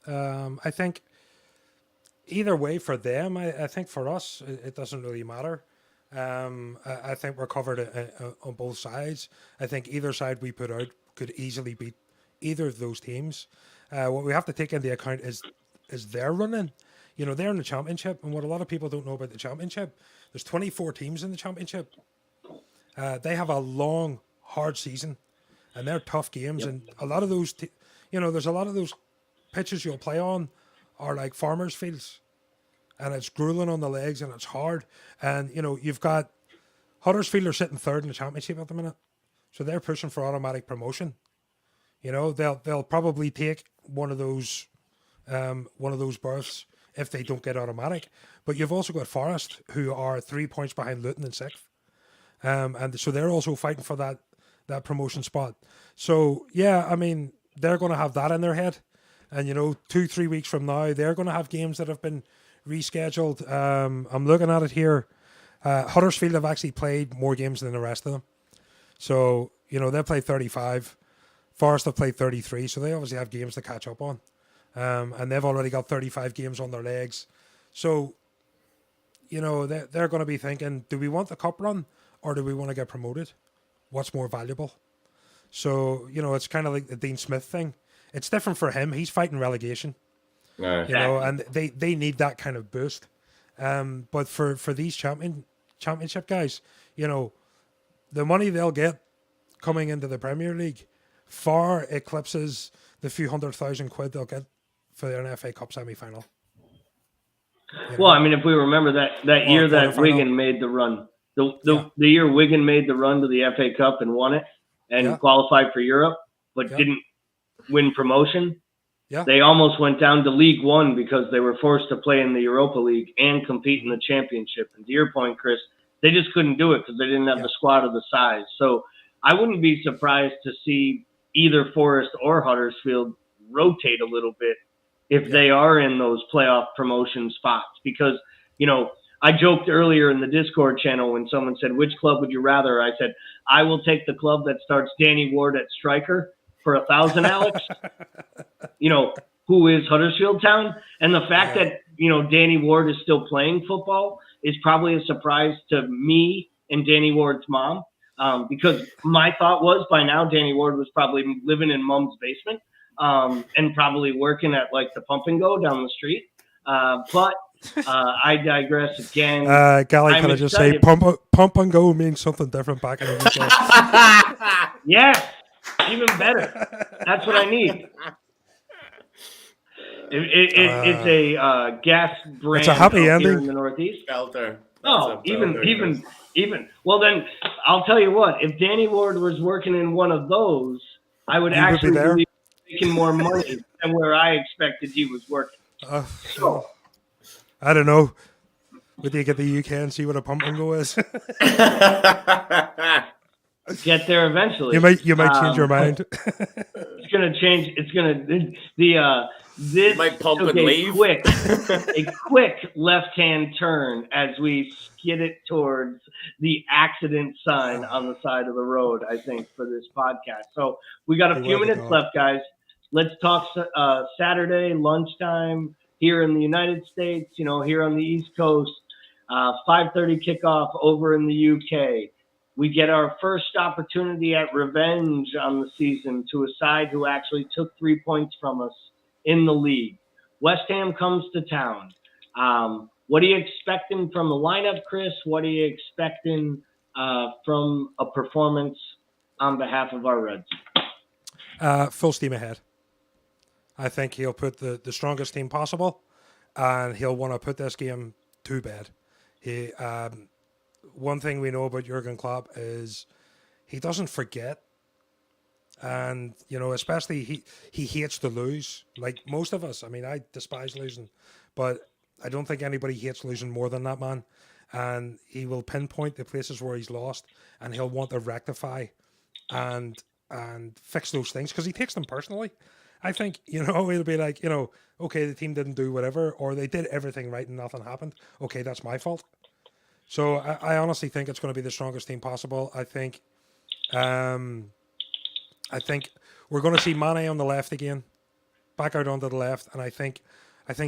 I think either way for them, I think for us, it doesn't really matter. I think we're covered on both sides. I think either side we put out could easily beat either of those teams. What we have to take into account is their running. They're in the championship, and what a lot of people don't know about the championship, there's 24 teams in the championship. They have a long, hard season, and they're tough games. Yep. And a lot of those, there's a lot of those pitches you'll play on are like farmers' fields, and it's grueling on the legs and it's hard. And you've got Huddersfield are sitting third in the championship at the minute, so they're pushing for automatic promotion. They'll probably take one of those berths if they don't get automatic. But you've also got Forest, who are 3 points behind Luton in sixth, and so they're also fighting for that promotion spot. So yeah, I mean, they're going to have that in their head. And 2-3 weeks from now, they're going to have games that have been rescheduled. I'm looking at it here. Huddersfield have actually played more games than the rest of them. So, they'll play 35. Forest have played 33. So they obviously have games to catch up on. And they've already got 35 games on their legs. So, they're going to be thinking, do we want the cup run or do we want to get promoted? What's more valuable? So, it's kind of like the Dean Smith thing. It's different for him. He's fighting relegation, and they need that kind of boost. But for these championship guys, the money they'll get coming into the Premier League far eclipses the few £100,000 they'll get for their FA Cup semi-final. Well, I mean, if we remember that year that Wigan made the run, the year Wigan made the run to the FA Cup and won it and qualified for Europe, but didn't win promotion. Yeah. They almost went down to League One because they were forced to play in the Europa League and compete in the championship. And to your point, Chris, they just couldn't do it because they didn't have the squad of the size. So I wouldn't be surprised to see either Forest or Huddersfield rotate a little bit if they are in those playoff promotion spots. Because, I joked earlier in the Discord channel when someone said, which club would you rather? I said, I will take the club that starts Danny Ward at striker for 1,000, Alex, who is Huddersfield Town. And the fact that, Danny Ward is still playing football is probably a surprise to me and Danny Ward's mom. Because my thought was by now Danny Ward was probably living in mom's basement and probably working at like the Pump and Go down the street. But I digress again. Gally, can I just say pump and go means something different back in the UK? Yes. Even better. That's what I need. It's a gas brand. It's a happy ending here in the Northeast. Shelter. Oh, even. Well, then I'll tell you what. If Danny Ward was working in one of those, I would actually be making more money than where I expected he was working. I don't know. Would you get the UK and see what a pump and go is? Get there eventually. You might change your mind. It's gonna change. It's gonna this might pump took and leave. a quick left-hand turn as we skid it towards the accident sign on the side of the road. I think for this podcast. So we got a few minutes left, guys. Let's talk Saturday lunchtime here in the United States. Here on the East Coast, 5:30 kickoff over in the UK. We get our first opportunity at revenge on the season to a side who actually took 3 points from us in the league. West Ham comes to town. What are you expecting from the lineup, Chris? What are you expecting from a performance on behalf of our Reds? Full steam ahead. I think he'll put the strongest team possible, and he'll want to put this game to bed. One thing we know about Jurgen Klopp is he doesn't forget. And, you know, especially he hates to lose. Like most of us. I mean, I despise losing, but I don't think anybody hates losing more than that man. And he will pinpoint the places where he's lost, and he'll want to rectify and fix those things because he takes them personally. I think, you know, he'll be like, you know, okay, the team didn't do whatever, or they did everything right and nothing happened. Okay, that's my fault. So I honestly think it's going to be the strongest team possible. I think we're going to see Mane on the left again, back out onto the left, and I think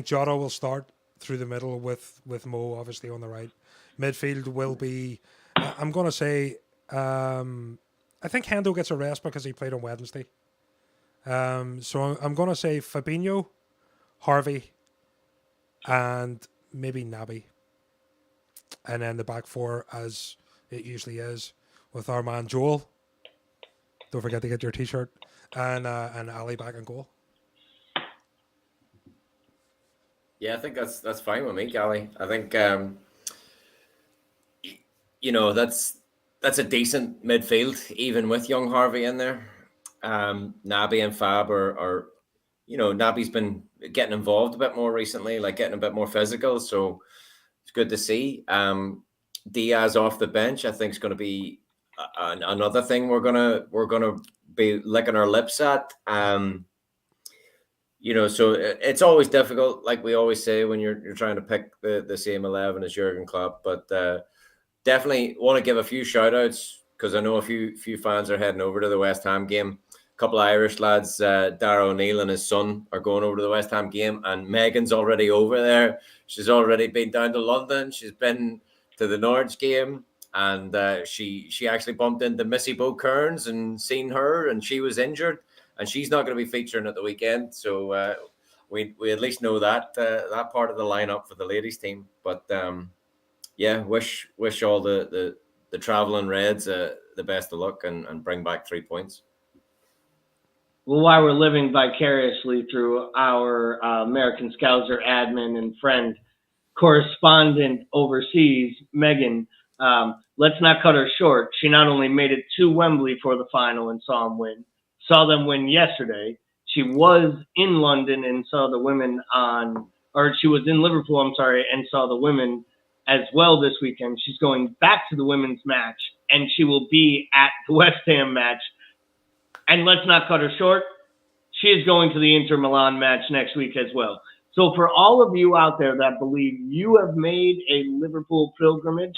Jota will start through the middle with Mo obviously on the right. Midfield will be. I'm going to say. I think Hendo gets a rest because he played on Wednesday. So I'm going to say Fabinho, Harvey, and maybe Naby, and then the back four as it usually is with our man Joel. Don't forget to get your T-shirt and Ali back in goal. Yeah, I think that's fine with me, Gally. I think you know that's a decent midfield, even with young Harvey in there. Naby and Fab are you know, Naby's been getting involved a bit more recently, like getting a bit more physical, so it's good to see. Diaz off the bench, I think, is going to be another thing we're gonna be licking our lips at. You know, so it's always difficult, like we always say, when you're trying to pick the same 11 as Jurgen Klopp. But definitely want to give a few shout outs because I know a few fans are heading over to the West Ham game. A couple of Irish lads, Dara O'Neill and his son, are going over to the West Ham game, and Megan's already over there. She's already been down to London. She's been to the Norwich game, and she actually bumped into Missy Bo Kearns and seen her, and she was injured. And she's not going to be featuring at the weekend, so we at least know that that part of the lineup for the ladies team. But yeah, wish all the traveling Reds the best of luck and bring back 3 points. Well, while we're living vicariously through our American Scouser admin and friend, correspondent overseas, Megan, let's not cut her short. She not only made it to Wembley for the final and saw them win yesterday. She was in London and saw the women she was in Liverpool, I'm sorry, and saw the women as well this weekend. She's going back to the women's match, and she will be at the West Ham match. And let's not cut her short. She is going to the Inter Milan match next week as well. So for all of you out there that believe you have made a Liverpool pilgrimage,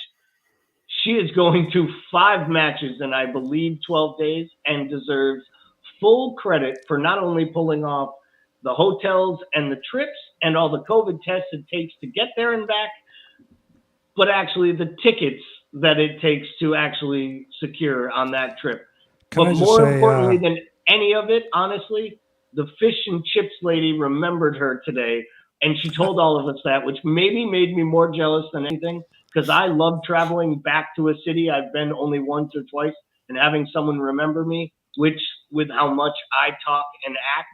she is going to 5 matches in, I believe, 12 days and deserves full credit for not only pulling off the hotels and the trips and all the COVID tests it takes to get there and back, but actually the tickets that it takes to actually secure on that trip. But more importantly than any of it, honestly, the fish and chips lady remembered her today, and she told all of us that, which maybe made me more jealous than anything, because I love traveling back to a city I've been only once or twice and having someone remember me, which with how much I talk and act,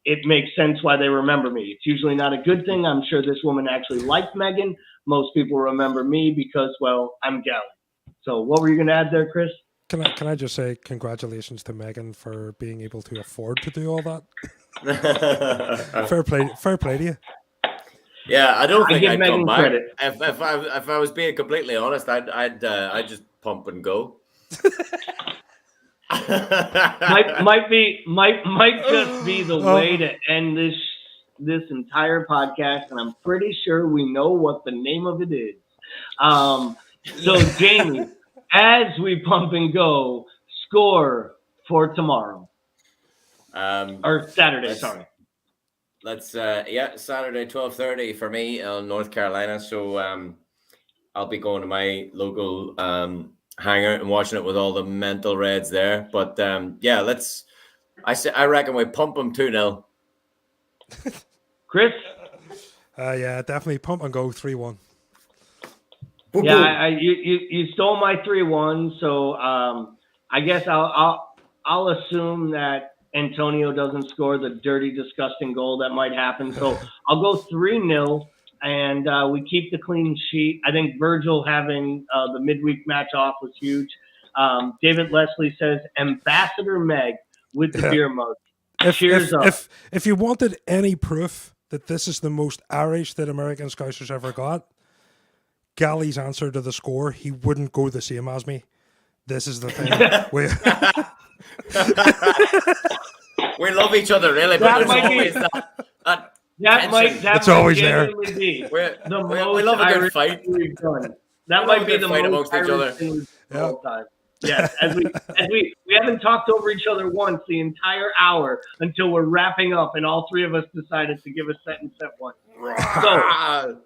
it makes sense why they remember me. It's usually not a good thing. I'm sure this woman actually liked Megan. Most people remember me because, well, I'm Gally. So what were you going to add there, Chris? Can I just say congratulations to Megan for being able to afford to do all that? Fair play to you. Yeah, I don't think I'd Megan come back. Credit. If I was being completely honest, I'd just pump and go. might just be the way to end this entire podcast, and I'm pretty sure we know what the name of it is. So Jamie, as we pump and go, score for tomorrow or Saturday. Sorry. Let's Saturday 12:30 for me in North Carolina. So I'll be going to my local hangout and watching it with all the mental Reds there. But yeah, I reckon we pump them 2-0. Chris? Yeah, definitely pump and go 3-1. Yeah, you stole my 3-1, so I guess I'll assume that Antonio doesn't score the dirty, disgusting goal that might happen. So I'll go 3-0, and we keep the clean sheet. I think Virgil having the midweek match off was huge. David Leslie says, Ambassador Meg, with the Yeah. beer mug. If, Cheers up. if you wanted any proof that this is the most Irish that American Scousers ever got, Gally's answer to the score, he wouldn't go the same as me. This is the thing. We love each other, really, but That there's might be- always that It's might always there. genuinely be we the most we love a good Irish fight. thing we've done. That We might love a be good the fight most amongst each Irish other. thing we've done Yeah. all the time. Yes, as we haven't talked over each other once the entire hour until we're wrapping up, and all three of us decided to give a sentence at once. So,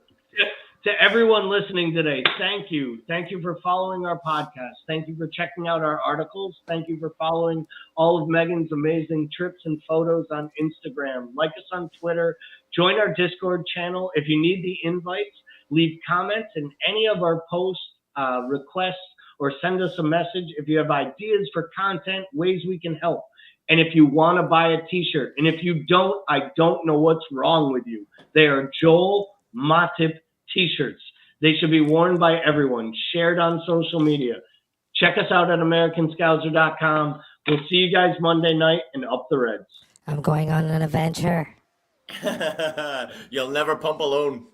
to everyone listening today, thank you. Thank you for following our podcast. Thank you for checking out our articles. Thank you for following all of Megan's amazing trips and photos on Instagram. Like us on Twitter. Join our Discord channel. If you need the invites, leave comments in any of our post requests, or send us a message if you have ideas for content, ways we can help. And if you want to buy a t-shirt, and if you don't, I don't know what's wrong with you. They are Joel Matip t-shirts. They should be worn by everyone, shared on social media. Check us out at AmericanScouser.com. We'll see you guys Monday night, and up the Reds. I'm going on an adventure. You'll never pump alone.